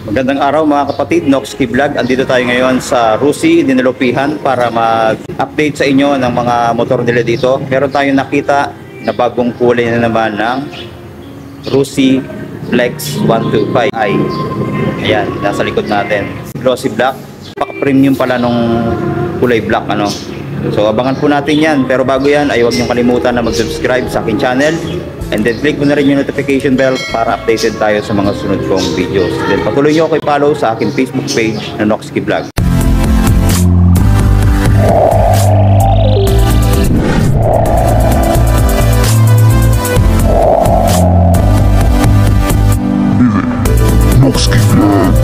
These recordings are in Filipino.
Magandang araw mga kapatid, Noxky Vlog. Andito tayo ngayon sa Rusi, Dinalupihan para mag-update sa inyo ng mga motor nila dito. Meron tayong nakita na bagong kulay na naman ng Rusi Flex 125i. Ayan, nasa likod natin. Glossy black. Paka-premium pala nung kulay black, ano. So abangan po natin yan. Pero bago yan ay huwag niyong kalimutan na mag-subscribe sa aking channel. And then click mo na rin yung notification bell para updated tayo sa mga sunod kong videos. Then patuloy nyo ako i-follow sa aking Facebook page na Noxky Vlog. Noxky Vlog.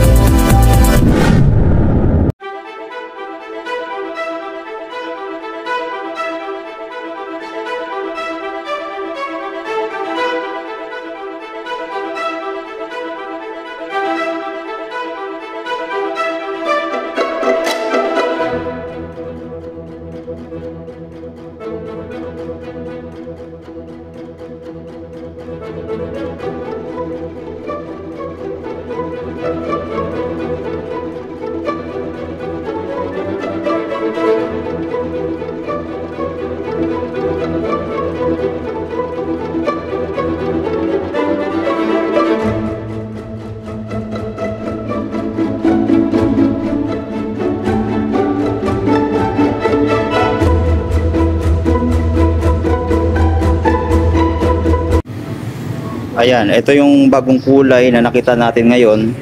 Ayan, ito yung bagong kulay na nakita natin ngayon.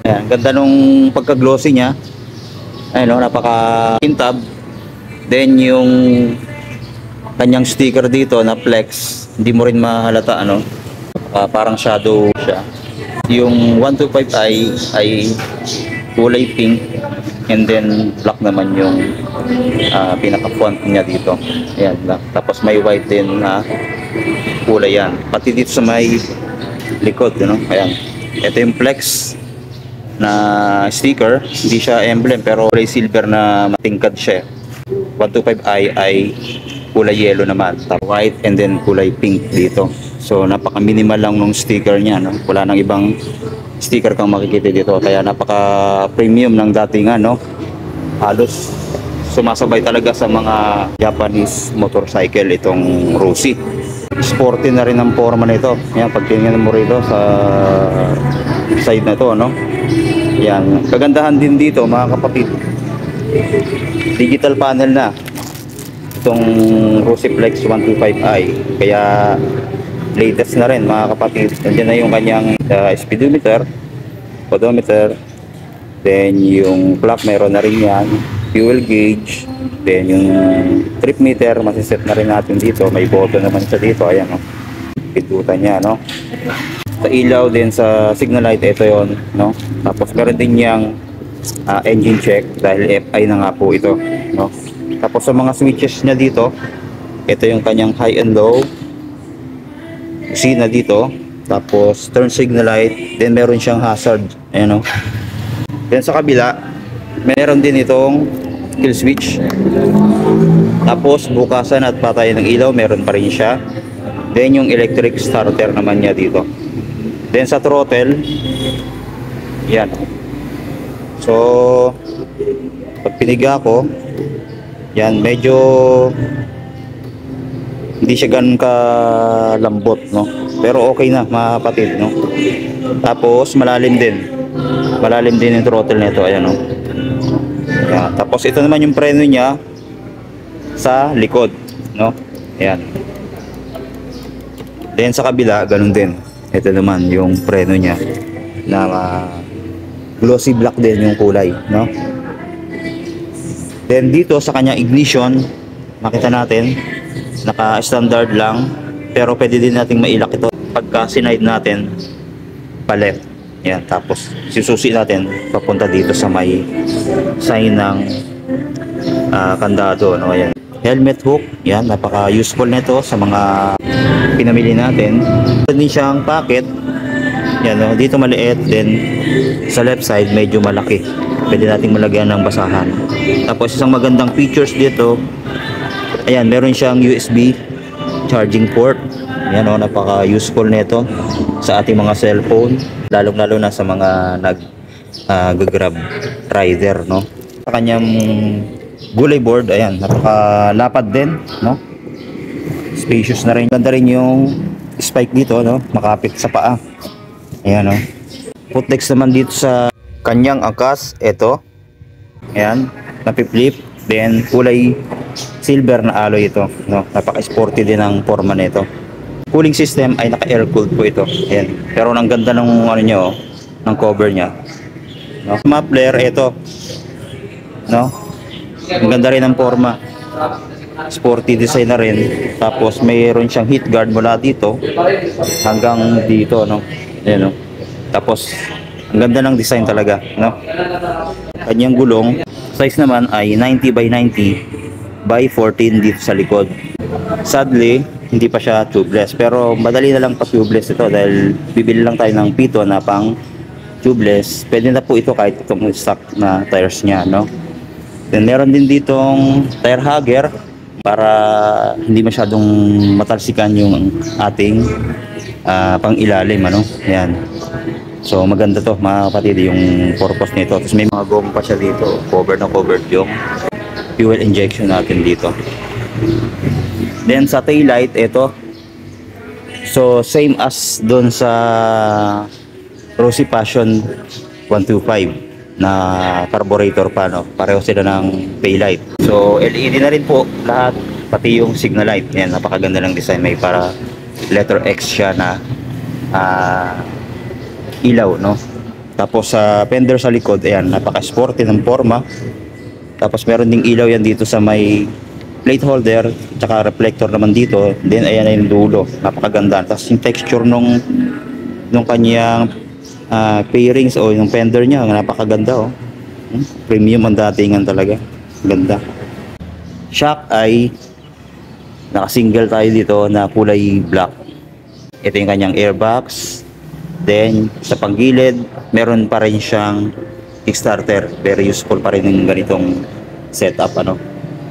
Ayan, ganda nung pagka-glossy niya. Ayan, no, napaka-kintab. Then yung kanyang sticker dito na flex, hindi mo rin mahalata, ano. Parang shadow siya. Yung 125i ay kulay pink, and then black naman yung pinaka-font niya dito. Ayan, black. Tapos may white din na kulay yan. Pati dito sa may likod, you know? Ayan. Ito yung flex na sticker. Hindi siya emblem pero kulay silver na matingkad siya. 125i ay kulay yellow naman. Tapos white and then kulay pink dito. So napaka minimal lang nung sticker niya, no? Wala nang ibang sticker kang makikita dito. Kaya napaka premium ng datingan, no? Halos sumasabay talaga sa mga Japanese motorcycle itong Rusi. Sporty na rin ang forma nito. Yan, pag tingnan mo rito sa side na to, no? Yan, kagandahan din dito mga kapatid, digital panel na itong Rusi Flex 125i. Kaya latest na rin mga kapatid. Nandiyan na yung kanyang speedometer, odometer, then yung clock meron na rin yan, fuel gauge, then yung trip meter masiset na rin natin dito. May button naman siya dito, ayan, no? Pindutan niya, no? Sa ilaw din sa signal light, ito yon, no? Tapos meron din niyang engine check dahil FI na nga po ito, no? Tapos sa mga switches niya dito, ito yung kanyang high and low, C na dito, tapos turn signal light, then meron siyang hazard, ayan, no? Then sa kabila meron din itong kill switch. Tapos bukasan at patayan ng ilaw, meron pa rin siya. Then yung electric starter naman niya dito. Then sa throttle, yan. So pag piniga ko, yan, medyo hindi siya ganun ka lambot, no? Pero okay na mga kapatid, no? Tapos malalim din yung throttle nito, ayan, no? Yan. Tapos ito naman yung preno niya sa likod, no? Ayan. Then sa kabila, ganun din. Ito naman yung preno niya na glossy black din yung kulay, no? Then dito sa kanya ignition, makita natin naka-standard lang, pero pwede din nating mailak ito pagka sinide natin pa left. Yan, tapos sususi natin papunta dito sa may sign ng kandado, no? Ayan. Helmet hook, yan, napaka useful nito sa mga pinamili natin. Ito din siyang pocket, yan, no? Dito maliit, then sa left side medyo malaki, pwede nating malagyan ng basahan. Tapos isang magandang features dito, ayan, meron siyang USB charging port. Yan, o, napaka useful nito sa ating mga cellphone, lalong lalo na sa mga gagrab rider, no? Sa kanyang gulay board, ayan, napakalapad din, no? Spacious na rin. Ganda rin yung spike dito, no? Makapit sa paa. Ayan, no? Footlex naman dito sa kanyang angkas, ito. Ayan, napiflip. Then kulay silver na alloy ito, no? Napaka-sporty din ang forma nito. Cooling system ay naka-air cooled po ito. Ayan. Pero ang ganda ng ano niya, oh, ng cover niya. No? Muffler ito. No? Ang ganda rin ng forma. Sporty design na rin. Tapos mayroon siyang heat guard mula dito hanggang dito, no? Ayan, no? Tapos ang ganda ng design talaga, no? Kanyang gulong, size naman ay 90 by 90 by 14 dito sa likod. Sadly, hindi pa siya tubeless, pero madali na lang pa tubeless ito dahil bibili lang tayo ng pito na pang tubeless. Pwede na po ito kahit itong stock na tires niya, no? Then meron din ditong tire hugger para hindi masyadong matalsikan yung ating pang ilalim, ano? Ayan. So maganda to mga kapatid yung purpose nito. Tapos may mga goma pa siya dito, covered na covered yung fuel injection natin dito. Then sa tail light, ito. So same as doon sa Rosy Passion 125 na carburetor pa, no? Pareho sila ng tail light. So LED na rin po lahat, pati yung signal light. Yan, napakaganda ng design. May para letter X siya na ilaw, no? Tapos sa fender sa likod, ayan, napaka-sporty ng forma. Tapos meron ding ilaw yan dito sa may plate holder, tsaka reflector naman dito. Then ayan na yung dulo, napakaganda. Tapos yung texture nung kanyang pairings o yung fender niya, napakaganda, oh. Premium ang datingan talaga, ganda. Shock ay naka-single tayo dito na kulay black. Ito yung kanyang airbox. Then sa panggilid, meron pa rin siyang kickstarter. Very useful pa rin yung ganitong setup, ano.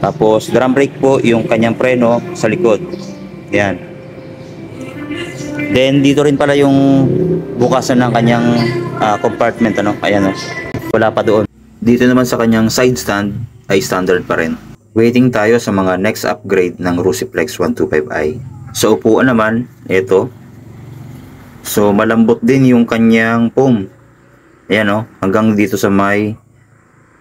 Tapos drum brake po yung kanyang preno sa likod. Yan. Then dito rin pala yung bukasan ng kanyang compartment, ano. Ayan, oh. Wala pa doon. Dito naman sa kanyang side stand ay standard pa rin. Waiting tayo sa mga next upgrade ng Rusiflex 125i. Sa upuan naman, ito. So malambot din yung kanyang foam. Ayan, oh, hanggang dito sa may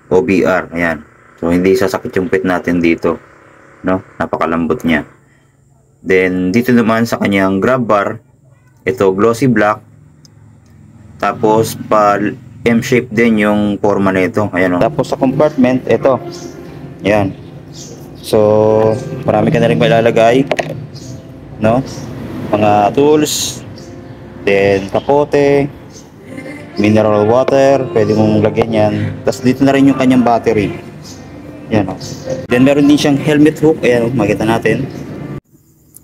OBR. Ayan. So hindi sasakit yung pit natin dito, no? Napakalambot niya. Then dito naman sa kanyang grab bar, ito glossy black. Tapos pa M-shape din yung forma nito. Ayan, oh. Tapos sa compartment, ito. Ayan. So marami ka na rin mailalagay, no? Mga tools. Then kapote, mineral water, pwede mong lagyan yan. Tapos dito na rin yung kanyang battery. Yan, oh. Then meron din siyang helmet hook. Ayan, oh, makita natin.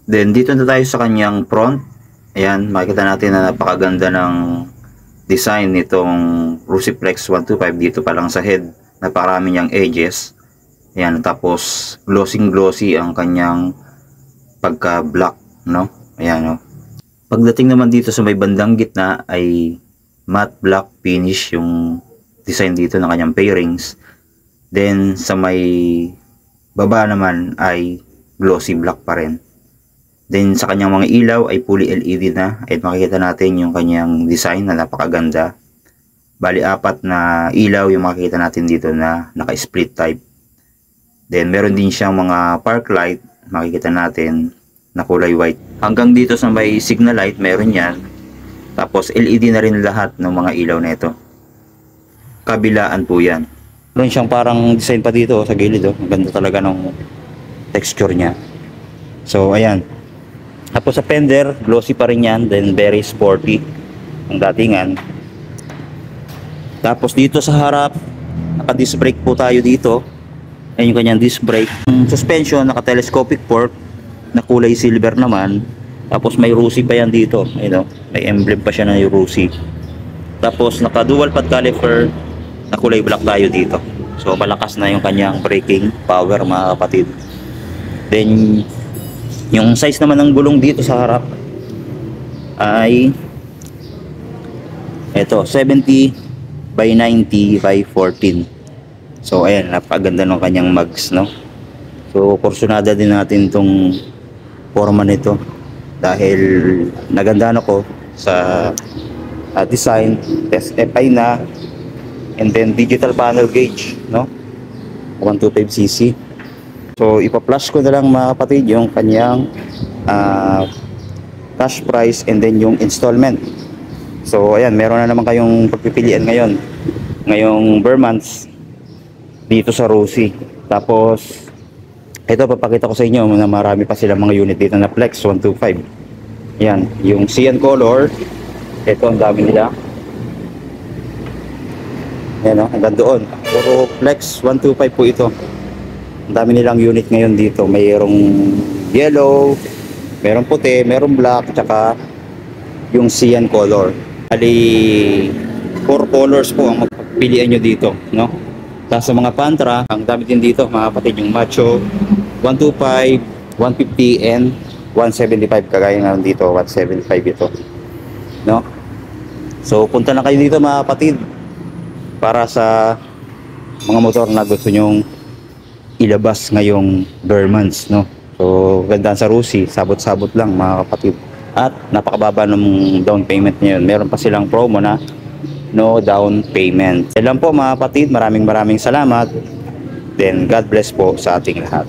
Then dito na tayo sa kanyang front. Ayan, makita natin na napakaganda ng design nitong Rusiflex 125 dito pa lang sa head. Napakarami niyang edges. Ayan, tapos glossy ang kanyang pagka black, no? Ayan, oh. Pagdating naman dito sa may bandang gitna ay matte black finish yung design dito ng kanyang pairings. Then sa may baba naman ay glossy black pa rin. Then sa kanyang mga ilaw ay fully LED na. At makikita natin yung kanyang design na napakaganda. Bali 4 na ilaw yung makikita natin dito na naka-split type. Then meron din siyang mga park light, makikita natin na kulay white. Hanggang dito sa may signal light, meron yan. Tapos LED na rin lahat ng mga ilaw na ito. Kabilaan po yan. Meron siyang parang design pa dito sa gilid, oh. Ang ganda talaga ng texture niya. So ayan. Tapos sa fender, glossy pa rin yan. Then very sporty ang datingan. Tapos dito sa harap, naka-disc brake po tayo dito. Ayan yung kanyang disc brake. Suspension, naka-telescopic fork na kulay silver naman. Tapos may Rusi pa yan dito. Ayun, oh, may emblem pa siya na yung Rusi. Tapos naka dual pad caliper na kulay black tayo dito. So malakas na yung kanyang braking power, mga kapatid. Then yung size naman ng gulong dito sa harap ay ito 70 by 90 by 14. So ayan, napakaganda ng kanyang mugs, no? So porsyonada din natin tong forma nito dahil nagandaan ako sa design, test FI na, and then digital panel gauge, no? 125cc. So ipa-flash ko na lang mga kapatid yung kanyang cash price and then yung installment. So ayan, meron na naman kayong pagpipilian ngayon ngayong bare months dito sa Rosie. Tapos ito, papakita ko sa inyo na marami pa silang mga unit dito na Flex 125. Yan, yung cyan color. Ito, ang dami nila. Yan o, hanggang doon. Puro Flex 125 po ito. Ang dami nilang unit ngayon dito. Mayroong yellow, mayroong puti, mayroong black, tsaka yung cyan color. Bali, 4 colors po ang magpipilian nyo dito, no? Tapos sa mga Pantra, ang dami din dito mga kapatid, yung Macho 125, 150 and 175, kagaya nga dito 175 ito, no? So punta na kayo dito mga kapatid para sa mga motor na gusto nyong ilabas ngayong bare months, no? So ganda sa Rosie, sabot-sabot lang mga kapatid, at napakababa ng down payment ngayon. Meron pa silang promo na no down payment. Yan lang po mga kapatid, maraming salamat. Then God bless po sa ating lahat.